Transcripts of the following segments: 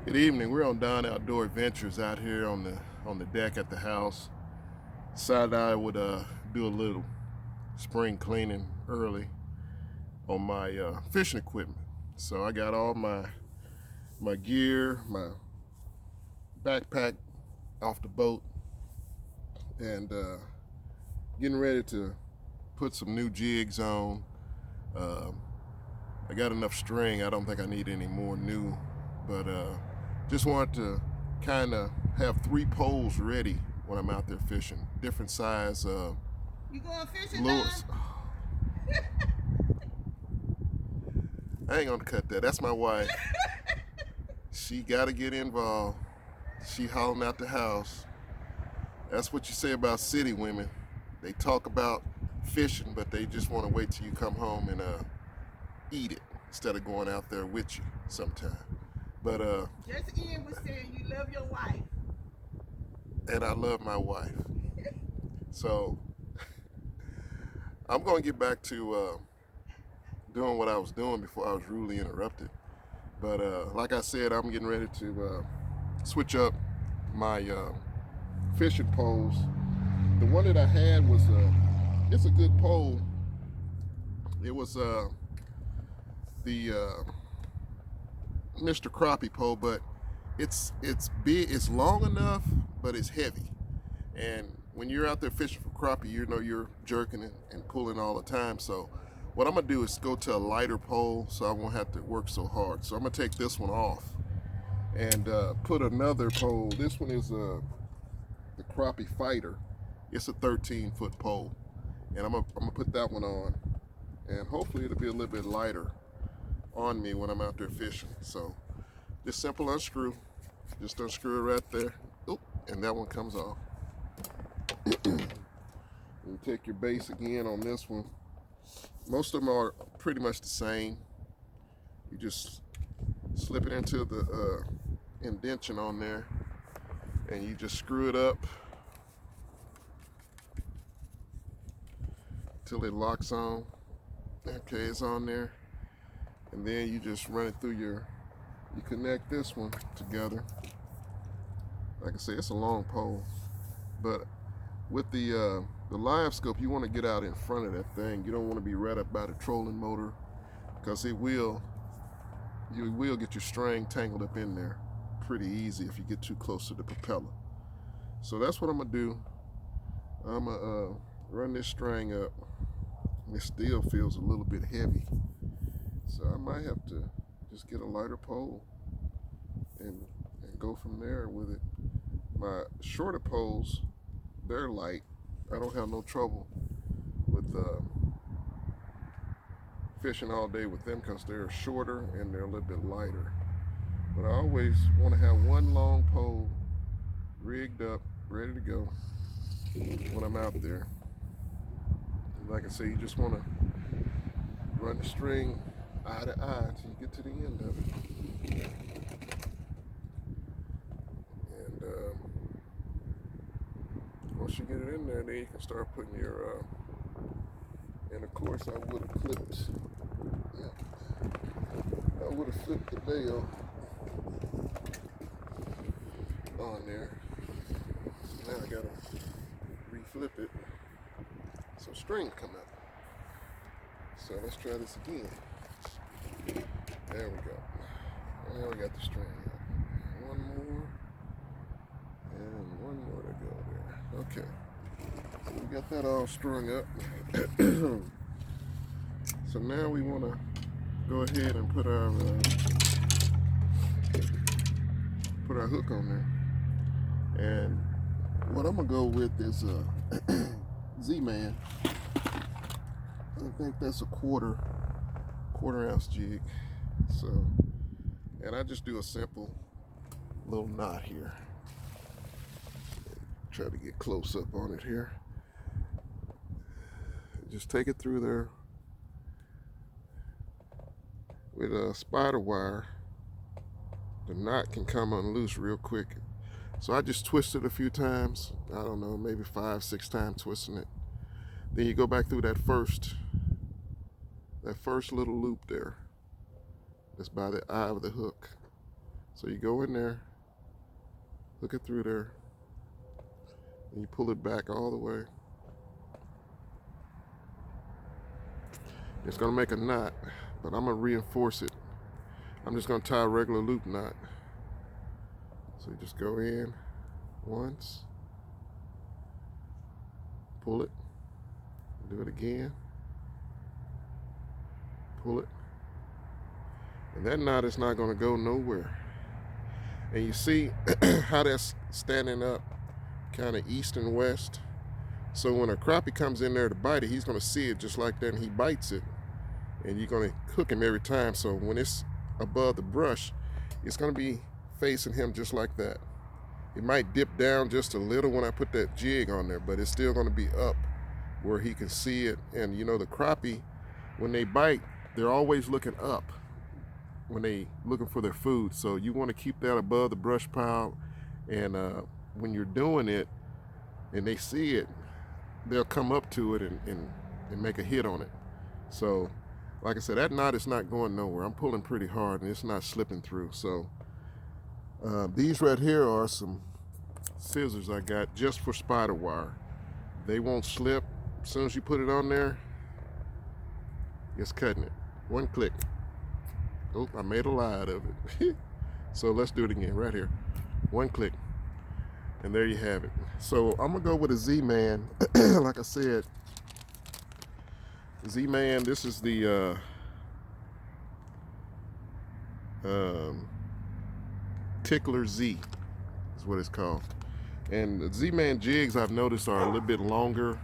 Good evening. We're on Don Outdoor Adventures out here on the deck at the house. Decided I would do a little spring cleaning early on my fishing equipment. So I got all my gear, my backpack off the boat, and getting ready to put some new jigs on. I got enough string. I don't think I need any more new, but just wanted to kind of have 3 poles ready when I'm out there fishing. Different size You going fishing, lures. Don? I ain't gonna cut that. That's my wife. She gotta get involved. She hauling out the house. That's what you say about city women. They talk about fishing, but they just want to wait till you come home and eat it instead of going out there with you sometime. But Just Ian was saying you love your wife. And I love my wife. So I'm gonna get back to doing what I was doing before I was rudely interrupted. But like I said, I'm getting ready to switch up my fishing poles. The one that I had was it's a good pole. It was the Mr. Crappie pole, but it's big, it's long enough, but it's heavy. And when you're out there fishing for crappie, you know you're jerking and pulling all the time. So what I'm gonna do is go to a lighter pole so I won't have to work so hard. So I'm gonna take this one off and put another pole. This one is the Crappie Fighter. It's a 13-foot pole, and I'm gonna put that one on, and hopefully it'll be a little bit lighter on me when I'm out there fishing. So just simple unscrew, just unscrew it right there. Oop, and that one comes off. You take your base again on this one. Most of them are pretty much the same. You just slip it into the indention on there, and you just screw it up till it locks on. Okay, it's on there, and then you just run it through you connect this one together. Like I say, it's a long pole, but with the live scope, you want to get out in front of that thing. You don't want to be right up by the trolling motor, because you will get your string tangled up in there pretty easy if you get too close to the propeller. So that's what I'm gonna do. I'm gonna run this string up. It still feels a little bit heavy, so I might have to just get a lighter pole and go from there with it. My shorter poles, they're light. I don't have no trouble with fishing all day with them because they're shorter and they're a little bit lighter. But I always want to have one long pole rigged up, ready to go when I'm out there. Like I say, you just want to run the string eye to eye till you get to the end of it. And once you get it in there, then you can start putting your, and of course I would have flipped, I would have flipped the bail on there. So now I gotta reflip it so string come out. So let's try this again. There we go. Now we got the string out. One more. And one more to go there. Okay. So we got that all strung up. So now we want to go ahead and put our hook on there. And what I'm gonna go with is Z-Man. I think that's a quarter ounce jig. So, and I just do a simple little knot here. Try to get close up on it here. Just take it through there with a spider wire. The knot can come unloose real quick. So I just twist it a few times. I don't know, maybe 5-6 times twisting it. Then you go back through that first little loop there. That's by the eye of the hook. So you go in there, hook it through there, and you pull it back all the way. It's gonna make a knot, but I'm gonna reinforce it. I'm just gonna tie a regular loop knot. So you just go in once, pull it, do it again, pull it, and that knot is not gonna go nowhere. And you see how that's standing up kind of east and west. So when a crappie comes in there to bite it, he's gonna see it just like that, and he bites it, and you're gonna hook him every time. So when it's above the brush, it's gonna be facing him just like that. It might dip down just a little when I put that jig on there, but it's still gonna be up where he can see it. And you know, the crappie, when they bite, they're always looking up when they looking for their food. So you wanna keep that above the brush pile, and when you're doing it and they see it, they'll come up to it and make a hit on it. So like I said, that knot is not going nowhere. I'm pulling pretty hard and it's not slipping through. So these right here are some scissors I got just for spider wire. They won't slip. As soon as you put it on there, it's cutting it. One click. Oh, I made a lie out of it. So let's do it again right here. One click. And there you have it. So I'm gonna go with a Z-Man. Like I said, Z-Man, this is the Tickler Z is what it's called. And the Z-Man jigs, I've noticed, are a little bit longer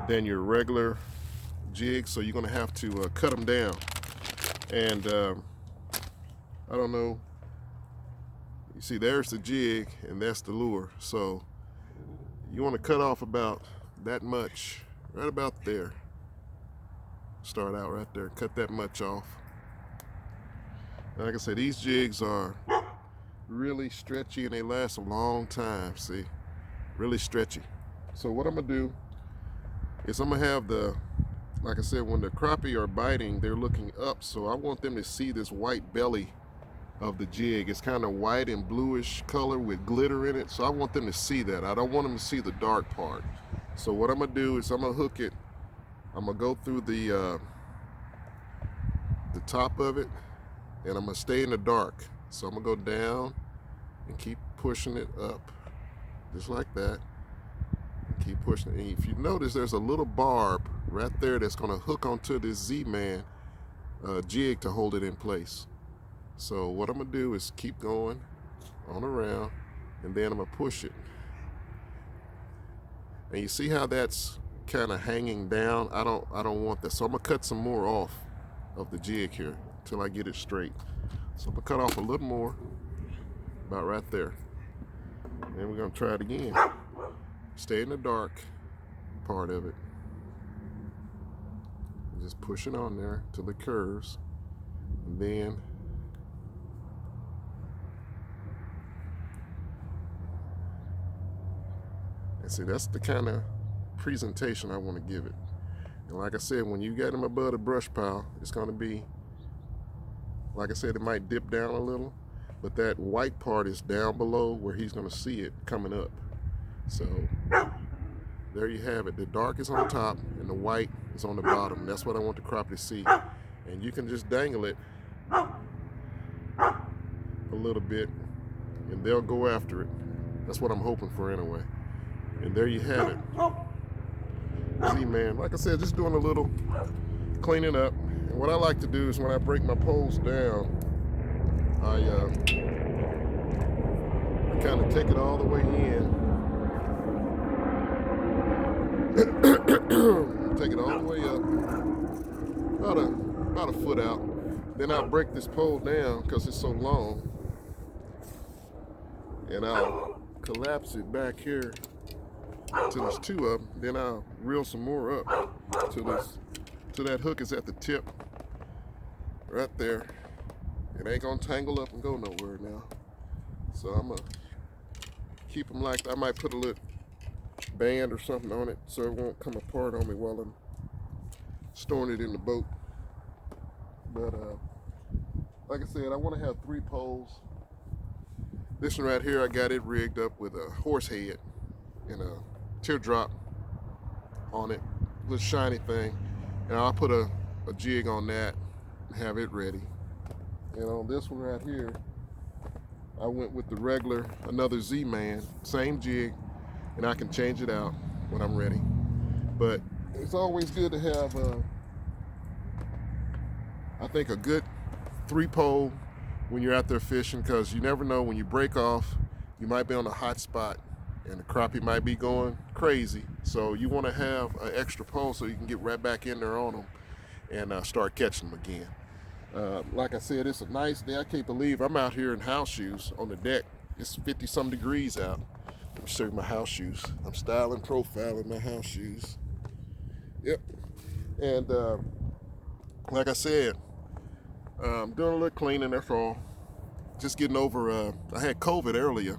than your regular jigs, so you're gonna have to cut them down. And I don't know, you see there's the jig and that's the lure. So you want to cut off about that much, right about there. Start out right there, cut that much off. And like I said, these jigs are really stretchy and they last a long time, see? Really stretchy. So what I'm gonna do is I'm gonna have the, like I said, when the crappie are biting, they're looking up. So I want them to see this white belly of the jig. It's kind of white and bluish color with glitter in it. So I want them to see that. I don't want them to see the dark part. So what I'm gonna do is I'm gonna hook it. I'm gonna go through the top of it, and I'm gonna stay in the dark. So I'm gonna go down and keep pushing it up, just like that. And keep pushing it. And if you notice, there's a little barb right there that's gonna hook onto this Z-Man jig to hold it in place. So what I'm gonna do is keep going on around, and then I'm gonna push it. And you see how that's kind of hanging down? I don't want that. So I'm gonna cut some more off of the jig here till I get it straight. So I'm gonna cut off a little more, about right there. And we're gonna try it again. Stay in the dark part of it. Just push it on there till it curves, and then see, that's the kind of presentation I want to give it. And like I said, when you get them above the brush pile, it's going to be, like I said, it might dip down a little, but that white part is down below where he's going to see it coming up. So there you have it. The dark is on top and the white is on the bottom. That's what I want the crappie to see. And you can just dangle it a little bit and they'll go after it. That's what I'm hoping for anyway. And there you have it. Z-Man. Like I said, just doing a little cleaning up. And what I like to do is when I break my poles down, I kind of take it all the way in. Take it all the way up, about a foot out. Then I'll break this pole down because it's so long, and I'll collapse it back here till there's two of them. Then I'll reel some more up till that hook is at the tip right there. It ain't gonna tangle up and go nowhere now. So I'm gonna keep them like that. I might put a little band or something on it so it won't come apart on me while I'm storing it in the boat. But like I said, I want to have 3 poles This one right here, I got it rigged up with a horse head and a teardrop on it, little shiny thing, and I'll put a jig on that and have it ready. And on this one right here, I went with the regular, another Z-Man, same jig, and I can change it out when I'm ready. But it's always good to have, I think, a good 3-pole when you're out there fishing, because you never know when you break off, you might be on a hot spot and the crappie might be going crazy. So you want to have an extra pole so you can get right back in there on them and start catching them again. Like I said, it's a nice day. I can't believe I'm out here in house shoes on the deck. It's 50-some degrees out. Let me show you my house shoes. I'm styling, profiling my house shoes. Yep. And like I said, doing a little cleaning, that's all. Just getting over, I had COVID earlier,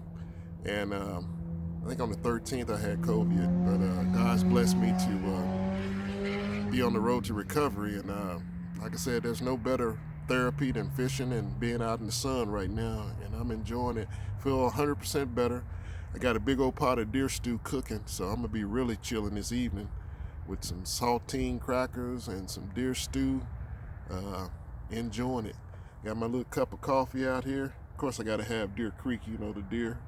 and I think on the 13th I had COVID, but God's blessed me to be on the road to recovery. And like I said, there's no better therapy than fishing and being out in the sun right now, and I'm enjoying it. Feel 100% better. I got a big old pot of deer stew cooking, so I'm gonna be really chilling this evening with some saltine crackers and some deer stew, enjoying it. Got my little cup of coffee out here. Of course, I gotta have Deer Creek, you know, the deer.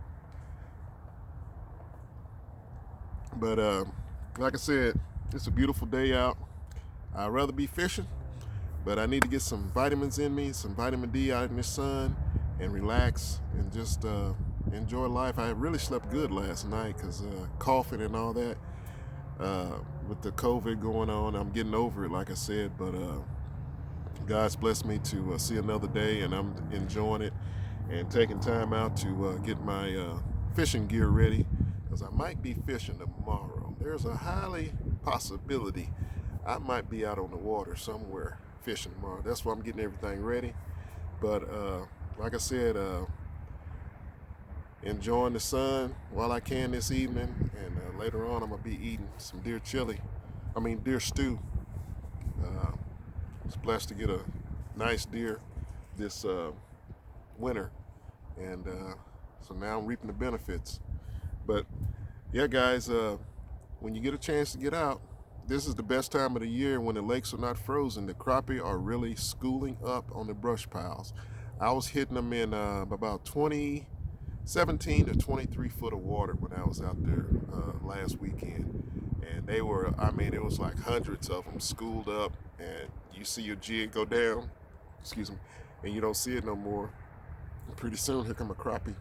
But like I said, it's a beautiful day out. I'd rather be fishing, but I need to get some vitamins in me, some vitamin D out in the sun, and relax and just enjoy life. I really slept good last night because coughing and all that. With the COVID going on, I'm getting over it, like I said, but God's blessed me to see another day, and I'm enjoying it and taking time out to get my fishing gear ready, because I might be fishing tomorrow. There's a highly possibility I might be out on the water somewhere fishing tomorrow. That's why I'm getting everything ready. But like I said, enjoying the sun while I can this evening, and later on I'm gonna be eating some deer stew. I was blessed to get a nice deer this winter, and so now I'm reaping the benefits. But yeah, guys, when you get a chance to get out, this is the best time of the year when the lakes are not frozen. The crappie are really schooling up on the brush piles. I was hitting them in about 17 to 23 foot of water when I was out there last weekend. And they were, I mean, it was like hundreds of them schooled up, and you see your jig go down, excuse me, and you don't see it no more. And pretty soon, here come a crappie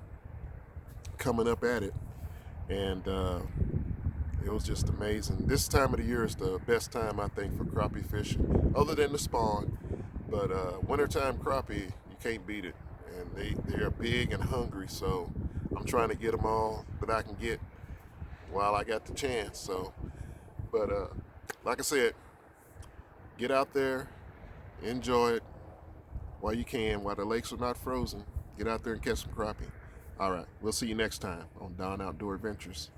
coming up at it. And it was just amazing. This time of the year is the best time, I think, for crappie fishing, other than the spawn. But wintertime crappie, you can't beat it. And they are big and hungry, so I'm trying to get them all that I can get while I got the chance. So, but like I said, get out there, enjoy it while you can, while the lakes are not frozen. Get out there and catch some crappie. All right, we'll see you next time on Don Outdoor Adventures.